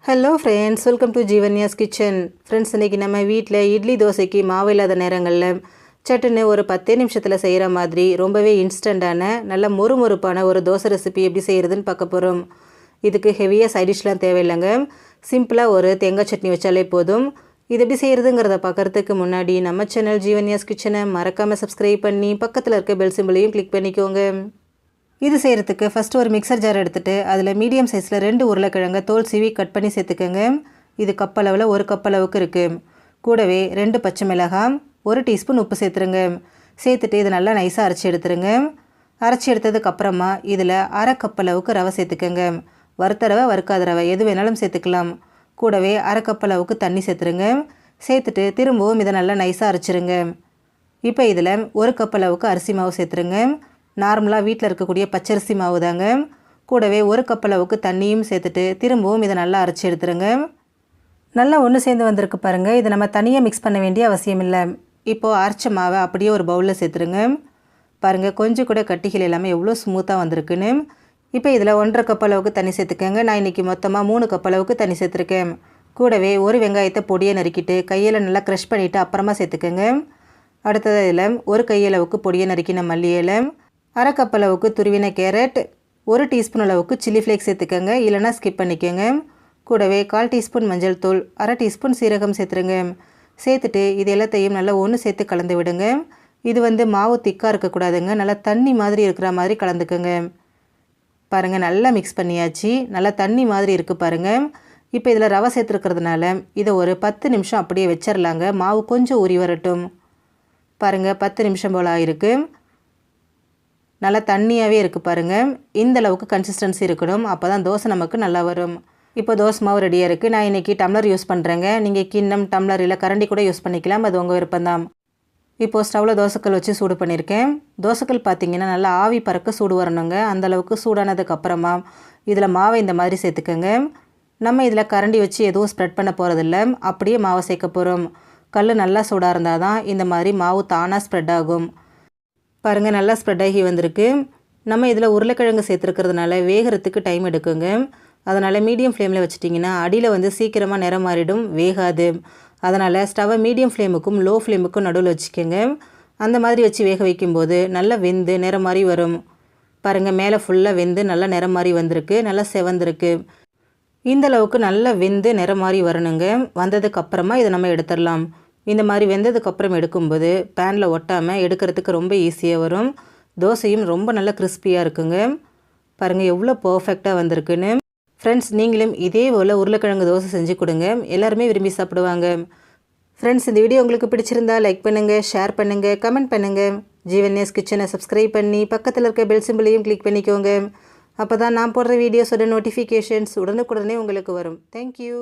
Hello friends, welcome to Jeevanya's kitchen. Friends, இன்றைக்கி நம்ம வீட்டில் இட்லி தோசைக்கு மாவு இல்லாத நேரங்களில் சட்டுன்னு ஒரு 10 நிமிஷத்தில் செய்கிற மாதிரி ரொம்பவே இன்ஸ்டண்ட்டான நல்ல மொறுமொறுப்பான ஒரு தோசை ரெசிபி எப்படி செய்கிறதுன்னு பார்க்க போகிறோம். இதுக்கு ஹெவியாக சைடிஷ்லாம் தேவையில்லைங்க. சிம்பிளாக ஒரு தேங்காய் சட்னி வச்சாலே போதும். இது எப்படி செய்கிறதுங்கிறத பார்க்குறதுக்கு முன்னாடி நம்ம சேனல் ஜீவன்யாஸ் கிச்சனை மறக்காமல் சப்ஸ்கிரைப் பண்ணி பக்கத்தில் இருக்க பெல் சிம்பிளையும் கிளிக் பண்ணிக்கோங்க. இது செய்கிறதுக்கு ஃபஸ்ட்டு ஒரு மிக்சர் ஜார் எடுத்துகிட்டு அதில் மீடியம் சைஸில் 2 உருளைக்கிழங்கை தோல் சீவி கட் பண்ணி சேர்த்துக்கோங்க. இது கப் அளவில் 1 கப் அளவுக்கு இருக்குது. கூடவே 2 பச்சை மிளகாய், 1 டீஸ்பூன் உப்பு சேர்த்துருங்க. சேர்த்துட்டு இதை நல்லா நைஸாக அரைச்சி எடுத்துருங்க. அரைச்சி எடுத்ததுக்கப்புறமா இதில் 1/2 கப் அளவுக்கு ரவை சேர்த்துக்கோங்க. வறுத்த ரவை, வறுக்காத ரவை எது வேணாலும் சேர்த்துக்கலாம். கூடவே 1/2 கப் அளவுக்கு தண்ணி சேர்த்துருங்க. சேர்த்துட்டு திரும்பவும் இதை நல்லா நைஸாக அரைச்சிருங்க. இப்போ இதில் 1 கப் அளவுக்கு அரிசி மாவு சேர்த்துருங்க. நார்மலாக வீட்டில் இருக்கக்கூடிய பச்சரிசி மாவு தாங்க. கூடவே 1 கப் அளவுக்கு தண்ணியும் சேர்த்துட்டு திரும்பவும் இதை நல்லா அரைச்சி எடுத்துருங்க. நல்லா ஒன்று சேர்ந்து வந்திருக்கு பாருங்கள். இதை நம்ம தனியாக மிக்ஸ் பண்ண வேண்டிய அவசியம் இல்லை. இப்போது அரைச்ச மாவை அப்படியே ஒரு பவுலில் சேர்த்துருங்க. பாருங்கள், கொஞ்சம் கூட கட்டிகள் எல்லாமே எவ்வளோ ஸ்மூத்தாக வந்திருக்குன்னு. இப்போ இதில் 1/2 கப் அளவுக்கு தண்ணி சேர்த்துக்கோங்க. நான் இன்றைக்கி மொத்தமாக 3 கப் அளவுக்கு தண்ணி சேர்த்துருக்கேன். கூடவே ஒரு வெங்காயத்தை பொடியை நறுக்கிட்டு கையில் நல்லா க்ரஷ் பண்ணிவிட்டு அப்புறமா சேர்த்துக்கோங்க. அடுத்தது இதில் 1 கையளவுக்கு பொடியை நறுக்கின மல்லி இலை, 1/2 கப் அளவுக்கு துருவின கேரட், 1 டீஸ்பூன் அளவுக்கு சில்லி ஃப்ளேக்ஸ் சேர்த்துக்கோங்க. இல்லைனா ஸ்கிப் பண்ணிக்கோங்க. கூடவே 1/4 டீஸ்பூன் மஞ்சள் தூள், 1/2 டீஸ்பூன் சீரகம் சேர்த்துருங்க. சேர்த்துட்டு இது எல்லாத்தையும் நல்லா ஒன்று சேர்த்து கலந்து விடுங்க. இது மாவு திக்காக இருக்கக்கூடாதுங்க. நல்லா தண்ணி மாதிரி இருக்கிற மாதிரி கலந்துக்கோங்க. பாருங்கள், நல்லா மிக்ஸ் பண்ணியாச்சு. நல்லா தண்ணி மாதிரி இருக்குது பாருங்கள். இப்போ இதில் ரவை சேர்த்துருக்கிறதுனால இதை ஒரு 10 நிமிஷம் அப்படியே வச்சிடலாங்க. மாவு கொஞ்சம் ஊறி வரட்டும். பாருங்கள், 10 நிமிஷம் போல் ஆகிருக்கு. நல்லா தண்ணியாகவே இருக்குது பாருங்கள். இந்த அளவுக்கு கன்சிஸ்டன்சி இருக்கணும். அப்போ தான் தோசை நமக்கு நல்லா வரும். இப்போ தோசை மாவு ரெடியாக இருக்குது. நான் இன்றைக்கி டம்ளர் யூஸ் பண்ணுறேங்க. நீங்கள் கிண்ணம், டம்ளர் இல்லை கரண்டி கூட யூஸ் பண்ணிக்கலாம். அது உங்கள் விருப்பம்தான். இப்போது ஸ்டவ்வில் தோசைக்கல் வச்சு சூடு பண்ணியிருக்கேன். தோசைக்கல் பார்த்திங்கன்னா நல்லா ஆவி பறக்க சூடு வரணுங்க. அந்தளவுக்கு சூடானதுக்கப்புறமா இதில் மாவை இந்த மாதிரி சேர்த்துக்கோங்க. நம்ம இதில் கரண்டி வச்சு எதுவும் ஸ்ப்ரெட் பண்ண போகிறதில்ல. அப்படியே மாவை சேர்க்க போகிறோம். கல் நல்லா சூடாக இருந்தால் தான் இந்த மாதிரி மாவு தானாக ஸ்ப்ரெட் ஆகும். பாருங்கள், நல்லா ஸ்ப்ரெட் ஆகி வந்திருக்கு. நம்ம இதில் உருளைக்கிழங்கு சேர்த்துருக்கிறதுனால வேகிறதுக்கு டைம் எடுக்குங்க. அதனால் மீடியம் ஃப்ளேமில் வச்சிட்டிங்கன்னா அடியில் சீக்கிரமாக நிறம் மாறிடும், வேகாது. அதனால் ஸ்டவ்வை மீடியம் ஃப்ளேமுக்கும் லோ ஃப்ளேமுக்கும் நடுவில் வச்சுக்கோங்க. அந்த மாதிரி வச்சு வேக வைக்கும்போது நல்லா வெந்து நிறம் மாதிரி வரும். பாருங்கள், மேலே ஃபுல்லாக வெந்து நல்லா நிறம் மாதிரி வந்திருக்கு. நல்லா செவந்திருக்கு. இந்தளவுக்கு நல்லா வெந்து நிறம் மாதிரி வரணுங்க. வந்ததுக்கப்புறமா இதை நம்ம எடுத்துடலாம். இந்த மாதிரி வெந்ததுக்கப்புறம் எடுக்கும்போது பேனில் ஒட்டாமல் எடுக்கிறதுக்கு ரொம்ப ஈஸியாக வரும். தோசையும் ரொம்ப நல்லா கிறிஸ்பியாக இருக்குங்க. பாருங்கள், எவ்வளோ பர்ஃபெக்டாக வந்திருக்குன்னு. ஃப்ரெண்ட்ஸ், நீங்களும் இதே போல் உருளைக்கிழங்கு தோசை செஞ்சு கொடுங்க. எல்லாருமே விரும்பி சாப்பிடுவாங்க. ஃப்ரெண்ட்ஸ், இந்த வீடியோ உங்களுக்கு பிடிச்சிருந்தா லைக் பண்ணுங்கள், ஷேர் பண்ணுங்கள், கமெண்ட் பண்ணுங்கள். ஜீவன்யாஸ் கிச்சனை சப்ஸ்கிரைப் பண்ணி பக்கத்தில் இருக்க பெல் சிம்பிளையும் கிளிக் பண்ணிக்கோங்க. அப்போ தான் நான் போடுற வீடியோஸோட நோட்டிஃபிகேஷன்ஸ் உடனுக்குடனே உங்களுக்கு வரும். தேங்க்யூ.